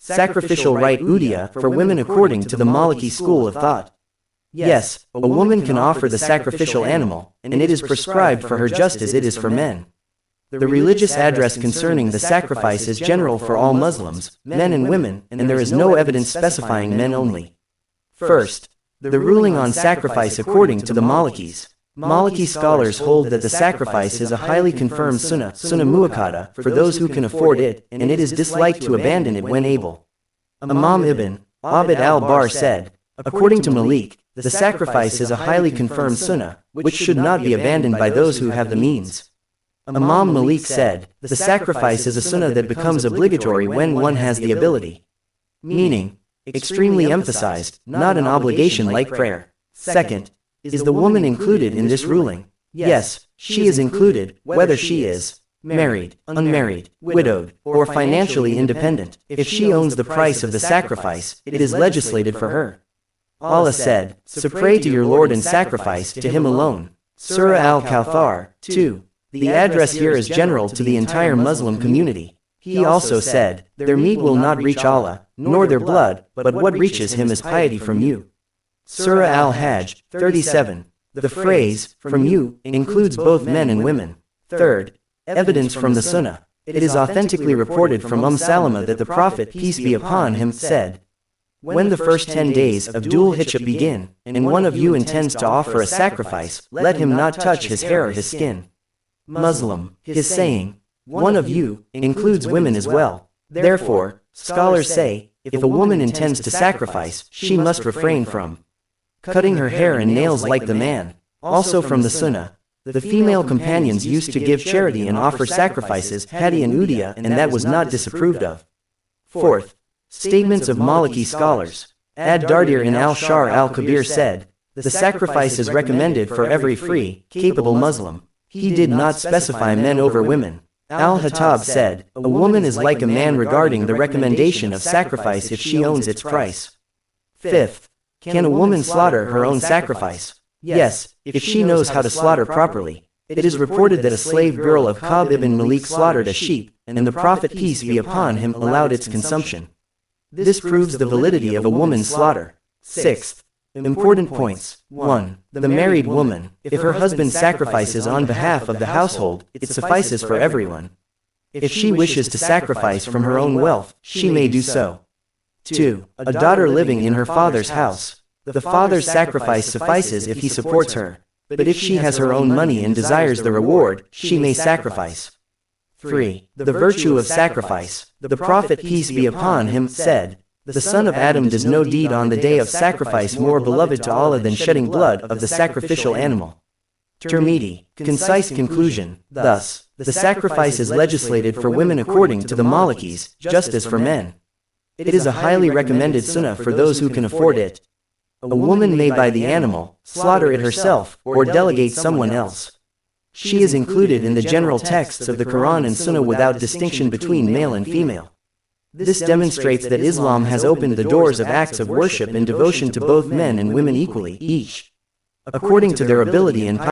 sacrificial right udiyah for women according to the Maliki school of thought. Yes, a woman can offer the sacrificial animal, and it is prescribed for her just as it is for men. The religious address concerning the sacrifice is general for all Muslims, men and women, and there is no evidence specifying men only. First, the ruling on sacrifice according to the Malikis. Maliki scholars hold that the sacrifice is a highly confirmed sunnah muakkada for those who can afford it, and it is disliked to abandon it when able. Imam Ibn Abd al-Barr said, according to Malik, the sacrifice is a highly confirmed sunnah, which should not be abandoned by those who have the means. Imam Malik said, the sacrifice is a sunnah that becomes obligatory when one has the ability. Meaning, extremely emphasized, not an obligation like prayer. Second, is the woman included in this ruling? Yes, she is included, whether she is married, unmarried, widowed, or financially independent. If she owns the price of the sacrifice, it is legislated for her. Allah said, so pray to your Lord and sacrifice to Him alone. Surah Al-Kawthar, 2. The address here is general to the entire Muslim community. He also said, their meat will not reach Allah, nor their blood, but what reaches Him is piety from you. Surah Al-Hajj, 37. The phrase, from you, includes both men and women. Third, evidence from the Sunnah. It is authentically reported from Salama that the Prophet, peace be upon him, said, when the first 10 days of Dhul Hijjah begin, and one of you intends to offer a sacrifice, let him not touch his hair or his skin. Muslim, his saying, one of you, includes women as well. Therefore, scholars say, if a woman intends to sacrifice, she must refrain from cutting her hair and nails like the man. Also from the Sunnah, the female companions used to give charity and offer sacrifices, hadi and udiyah, and that was not disapproved of. Fourth, statements of Maliki scholars. Ad-Dardir in Al-Shar al-Kabir said, the sacrifice is recommended for every free, capable Muslim. He did not specify men over women. Al-Hattab said, a woman is like a man regarding the recommendation of sacrifice if she owns its price. Fifth, can a woman slaughter her own sacrifice? Yes, if she knows how to slaughter properly. It is reported that a slave girl of Ka'b ibn Malik slaughtered a sheep, and the Prophet peace be upon him allowed its consumption. This proves the validity of a woman's slaughter. Sixth, important points. 1. The married woman, if her husband sacrifices on behalf of the household, it suffices for everyone. If she wishes to sacrifice from her own wealth, she may do so. 2. A daughter living in her father's house. The father's sacrifice suffices if he supports her, but if she has her own money and desires the reward, she may sacrifice. 3. The virtue of sacrifice. The Prophet peace be upon him said, the son of Adam does no deed on the day of sacrifice more beloved to Allah than shedding blood of the sacrificial animal. Tirmidhi, concise conclusion. Thus, the sacrifice is legislated for women according to the Malikis, just as for men. It is a highly recommended sunnah for those who can afford it. A woman may buy the animal, slaughter it herself, or delegate someone else. She is included in the general texts of the Quran and Sunnah without distinction between male and female. This demonstrates that Islam has opened the doors of acts of worship and devotion to both men and women equally, each according to their ability and power.